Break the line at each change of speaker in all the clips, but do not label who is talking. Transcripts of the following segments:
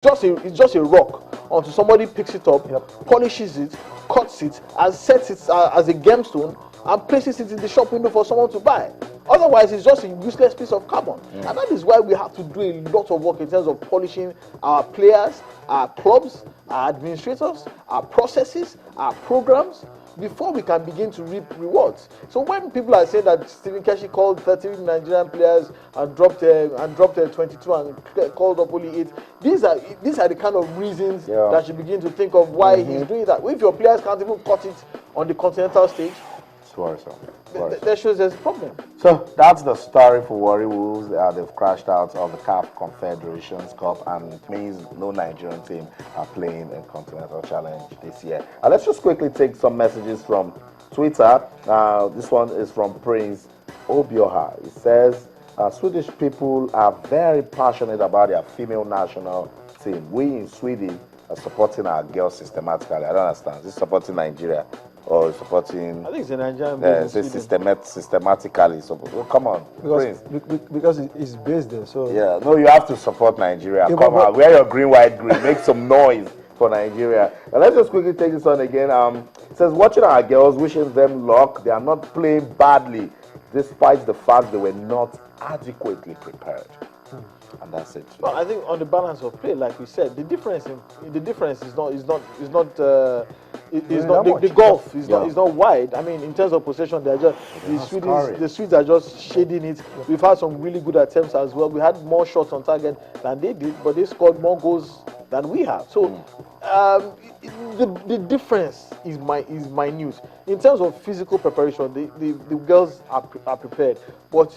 it's just a rock until somebody picks it up, polishes it, cuts it, and sets it as a gemstone and places it in the shop window for someone to buy. Otherwise, it's just a useless piece of carbon. And that is why we have to do a lot of work in terms of polishing our players, our clubs, our administrators, our processes, our programs, before we can begin to reap rewards. So when people are saying that Stephen Keshi called 30 Nigerian players and dropped 22 and called up only 8, these are the kind of reasons that you begin to think of why he's doing that. If your players can't even cut it on the continental stage, that shows there's a problem.
So that's the story for Warri Wolves. They've crashed out of the CAF Confederations Cup, and it means no Nigerian team are playing in Continental Challenge this year. Let's just quickly take some messages from Twitter. This one is from Prince Obioha. It says, Swedish people are very passionate about their female national team. We in Sweden are supporting our girls systematically. I don't understand. Is this supporting Nigeria? Or supporting?
I think it's a Nigerian
systematically. So come on,
because it's based there. So
no, you have to support Nigeria. Come on, wear your green, white, green. Make some noise for Nigeria. And let's just quickly take this on again. It says, watching our girls, wishing them luck. They are not playing badly, despite the fact they were not adequately prepared. And that's it.
Well, I think on the balance of play, like we said, the difference is not the gulf is not wide. I mean, in terms of possession, they're just the Swedes are just shading it. We've had some really good attempts as well. We had more shots on target than they did, but they scored more goals than we have. So the difference is minute. In terms of physical preparation, the girls are prepared, but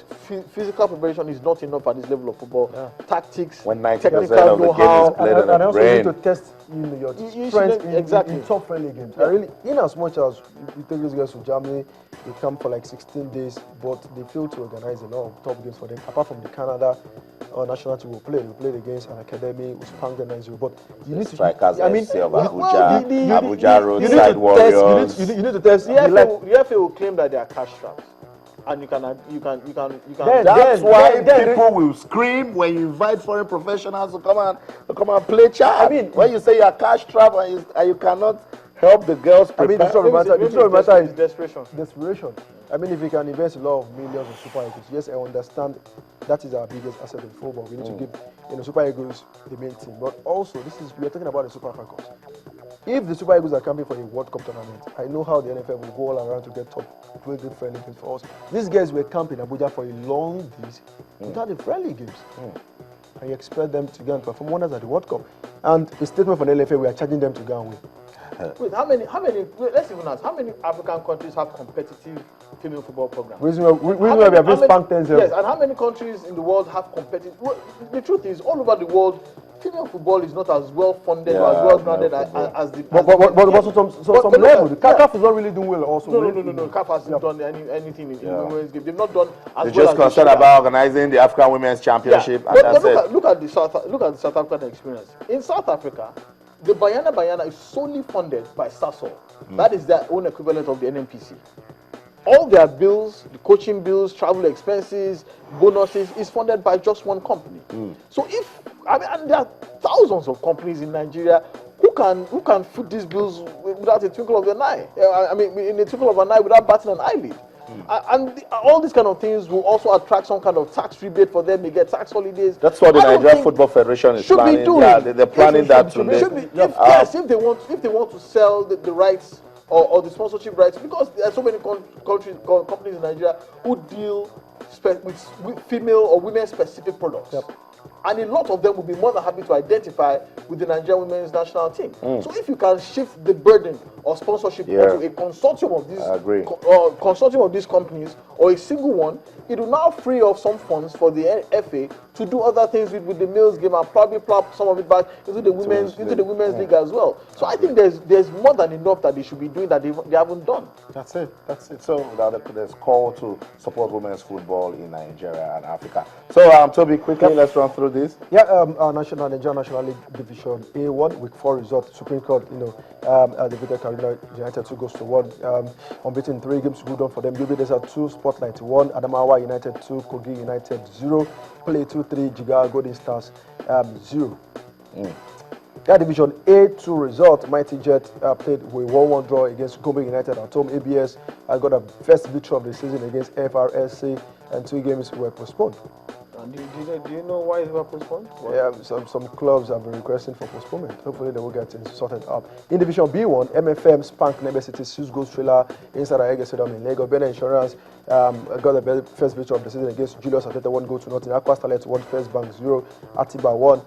physical preparation is not enough at this level of football. Tactics,
when 90% of the game is played on the
also
brain.
need to test your strength in top friendly games. I really, in as much as we take these guys to Germany, they come for like 16 days, but they fail to organize a lot of top games for them. Apart from the Canada national team we played against an academy, we spanked them 9-0. But you need to
strikers. I mean, Abuja Roadside Warriors.
You need to test.
The FA will claim that they are cash straps. And you can.
That's why people will scream when you invite foreign professionals to come and play chart.
I mean,
when you say you're cash trap and you cannot help the girls prepare.
I mean, the matter is
desperation.
Desperation. I mean, if we can invest a lot of millions in Super Eagles, yes, I understand that is our biggest asset in football. We need to give Super Eagles the main team, but also we are talking about the Super Falcons. If the Super Eagles are camping for a World Cup tournament, I know how the NFL will go all around to get really good friendly games for us. These guys were camping in Abuja for a long days without the friendly games. And you expect them to go and perform wonders at the World Cup. And a statement from the NFL, we are charging them to go and win.
Wait, how many, let's even ask, how many African countries have competitive female football programs?
We have been spanked 10-0.
Yes, and how many countries in the world have competitive? Well, the truth is, all over the world, female football is not as well funded or as well grounded as the.
But also some level. The CAF is not really doing well. Also,
no. CAF hasn't done anything in women's game. They've not done as
They're
well.
Just concerned about organizing the African Women's Championship, and that's it.
Look at the South African experience. In South Africa, the Bayana is solely funded by Sasol. That is their own equivalent of the NNPC. All their bills, the coaching bills, travel expenses, bonuses, is funded by just one company. So and there are thousands of companies in Nigeria who can foot these bills without a twinkle of an eye. I mean, in a twinkle of an eye, without batting an eyelid. And all these kind of things will also attract some kind of tax rebate for them. They get tax holidays.
That's what the Nigerian Football Federation is planning. Yeah, they're planning that today.
If they want to sell the rights or the sponsorship rights, because there are so many companies in Nigeria who deal with female or women-specific products. And a lot of them will be more than happy to identify with the Nigerian women's national team. So if you can shift the burden of sponsorship onto a consortium of these companies or a single one, it will now free up some funds for the FA to do other things with the males game and probably plop some of it back into the women's league as well. So I think there's more than enough that they should be doing that they haven't done.
That's it. So there's call to support women's football in Nigeria and Africa. So Toby, quickly let's run through this.
Our Nigerian National League Division A1 week 4 result. Supreme Court, defeated Carolina United 2-1. Unbeaten 3 games, good on for them. Yobe Desert 2, Spotlight 1, Adamawa United 2, Kogi United 0, Play 2-3, Jigawa Golden Stars 0. That Division A2 result, Mighty Jet played with 1-1 draw against Gombe United at home. ABS got a first victory of the season against FRSC, and 2 games were postponed.
Do you know why they were postponed?
Yeah, some clubs have been requesting for postponement. Hopefully they will get things sorted out. In Division B1, MFM spanked Nebe City 6 goals thriller inside Ayege Stadium in Lagos. Benin Insurance got the first victory of the season against Julius Atete, 1 goal to nothing. Aqua Starlet 1, First Bank 0, Atiba 1,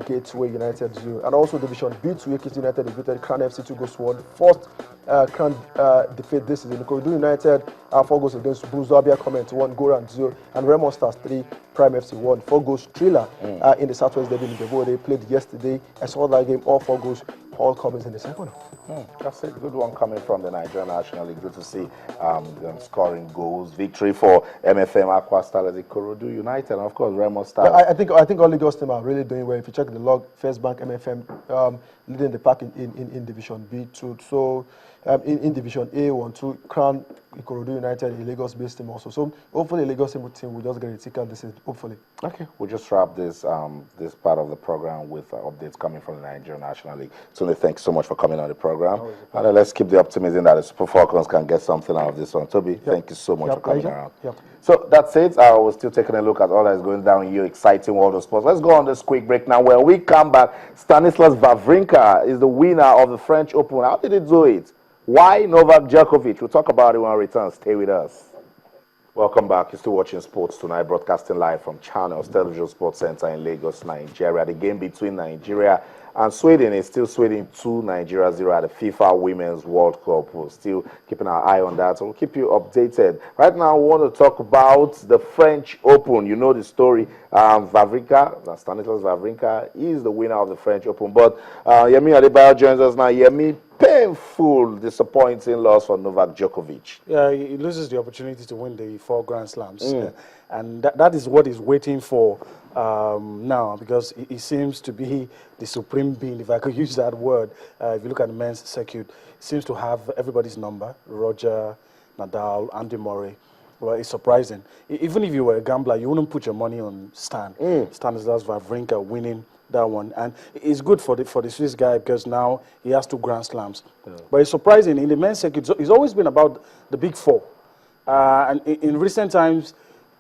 Gateway United 0. And also Division B2, Ekiti United defeated Crown FC 2 goals to 1. First Crown defeat this season. Ikorodu United 4 goals against Buzobia Comment 1, Goran 0, and Remo Stars 3, Prime FC 1. 4 goals thriller in the Southwest Derby in Gabo. They played yesterday. I saw that game, all 4 goals. Paul Cummins in the second half.
That's a good one coming from the Nigerian National League. Good to see them scoring goals. Victory for MFM, Aqua Stars, Ikorodu United, and of course Remo Stars.
I think all Lagos teams are really doing well. If you check the log, First Bank, MFM leading the pack in Division B2. So in Division A1-2, Crown, Ikorodu United, a Lagos-based team also. So hopefully Lagos team will just get a ticket this season. Hopefully.
Okay, we'll just wrap this this part of the program with updates coming from the Nigerian National League. So thanks so much for coming on the program. And let's keep the optimism that the Super Falcons can get something out of this one. Toby, thank you so much for coming around. So that's it. I was still taking a look at all that is going down in your exciting world of sports. Let's go on this quick break now. When we come back, Stanislas Wawrinka is the winner of the French Open. How did he do it? Why Novak Djokovic? We'll talk about it when we return. Stay with us. Welcome back. You're still watching Sports Tonight, broadcasting live from Channels Television Sports Center in Lagos, Nigeria. The game between Nigeria and Sweden is still Sweden 2, Nigeria 0 at the FIFA Women's World Cup. We're still keeping our eye on that, so we'll keep you updated. Right now, we want to talk about the French Open. You know the story. Wawrinka, Stanislas Wawrinka, is the winner of the French Open. But Yemi Adebayo joins us now. Yemi, painful, disappointing loss for Novak Djokovic.
Yeah, he loses the opportunity to win the 4 Grand Slams. And that is what he's waiting for now, because he seems to be the supreme being, if I could use that word. If you look at the men's circuit, he seems to have everybody's number: Roger, Nadal, Andy Murray. Well, it's surprising. Even if you were a gambler, you wouldn't put your money on Stanislas Wawrinka winning that one. And it's good for the Swiss guy, because now he has 2 Grand Slams. But it's surprising, in the men's circuit, it's always been about the big 4. And in recent times,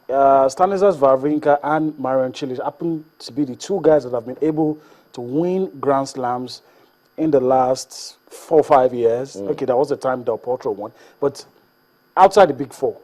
Stanislas Wawrinka and Marion Cilic happen to be the 2 guys that have been able to win Grand Slams in the last 4 or 5 years. Okay, that was the time Del Potro won. But outside the big 4.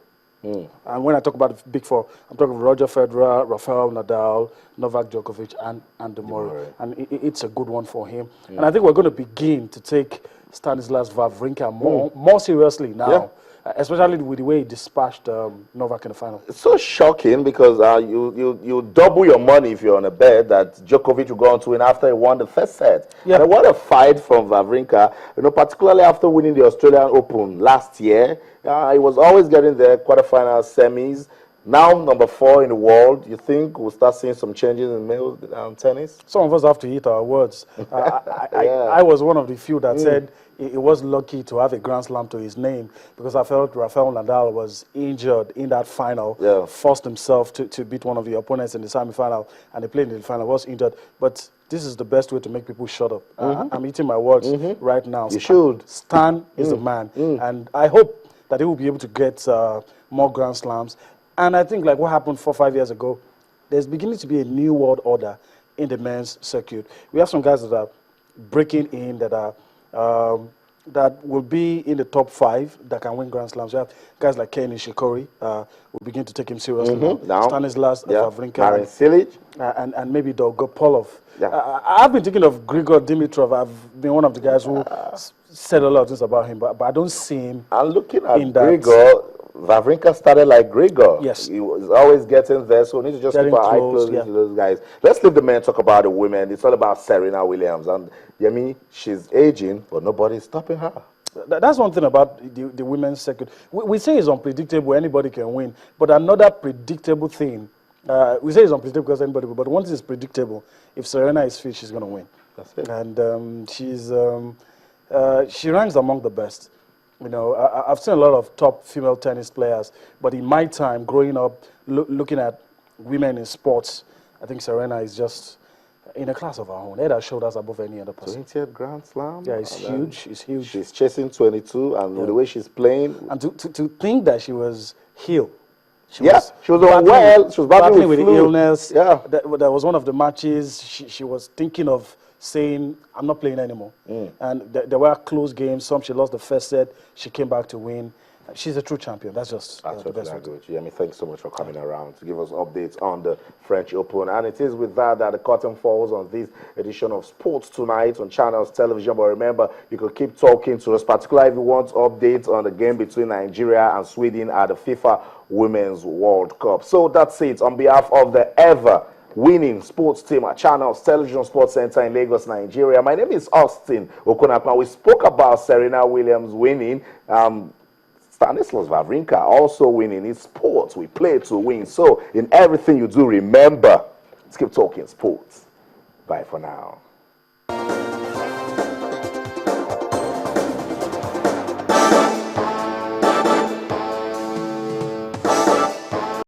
And when I talk about the big 4, I'm talking Roger Federer, Rafael Nadal, Novak Djokovic, and Andy Murray. And it's a good one for him. And I think we're going to begin to take Stanislas Wawrinka more seriously now, especially with the way he dispatched Novak in the final. It's
so shocking, because you double your money if you're on a bet that Djokovic will go on to win after he won the first set. Yeah. And what a fight from Wawrinka, particularly after winning the Australian Open last year. He was always getting the quarterfinals, semis. Now number 4 in the world. You think we'll start seeing some changes in male tennis?
Some of us have to eat our words. I was one of the few that said he was lucky to have a Grand Slam to his name, because I felt Rafael Nadal was injured in that final, forced himself to beat one of the opponents in the semi-final, and he played in the final, was injured. But this is the best way to make people shut up. I'm eating my words right now.
You should.
Stan is the man. And I hope that he will be able to get more Grand Slams. And I think, like what happened 4 or 5 years ago, there's beginning to be a new world order in the men's circuit. We have some guys that are breaking in, that are that will be in the top 5 that can win Grand Slams. We have guys like Ken Nishikori, will begin to take him seriously now. Stanislas Wawrinka,
Marion Cilic,
and maybe Dolgopolov. I've been thinking of Grigor Dimitrov. I've been one of the guys who said a lot of things about him, but I don't see him.
I'm looking at Grigor. Wawrinka started like Grigor.
Yes.
He was always getting there, so we need to just keep our eye close to those guys. Let's leave the men talk about the women. It's all about Serena Williams. And Yemi, she's aging, but nobody's stopping her.
That's one thing about the women's circuit. We say it's unpredictable, anybody can win. But another predictable thing, we say it's unpredictable because anybody will, but once it's predictable, if Serena is fit, she's going to win.
That's it.
And she ranks among the best. I've seen a lot of top female tennis players, but in my time, growing up, looking at women in sports, I think Serena is just in a class of our own. Head and shoulders above any other person.
20th Grand Slam.
Yeah, it's huge. It's huge.
She's chasing 22, and with the way she's playing.
And to think that she was heel.
She was unwell. She was battling with
the
flu.
illness.
Yeah.
That was one of the matches. She was thinking of saying, I'm not playing anymore. And there were close games. Some she lost the first set. She came back to win. She's a true champion. That's just the best way.
I mean, thanks so much for coming around to give us updates on the French Open. And it is with that the curtain falls on this edition of Sports Tonight on Channels Television. But remember, you can keep talking to us, particularly if you want updates on the game between Nigeria and Sweden at the FIFA Women's World Cup. So that's it. On behalf of the ever-winning sports team at Channels Television Sports Center in Lagos, Nigeria, my name is Austin Okonakwa. We spoke about Serena Williams winning. Stanislas Wawrinka also winning. In sports, we play to win. So in everything you do, remember, let's keep talking sports. Bye for now.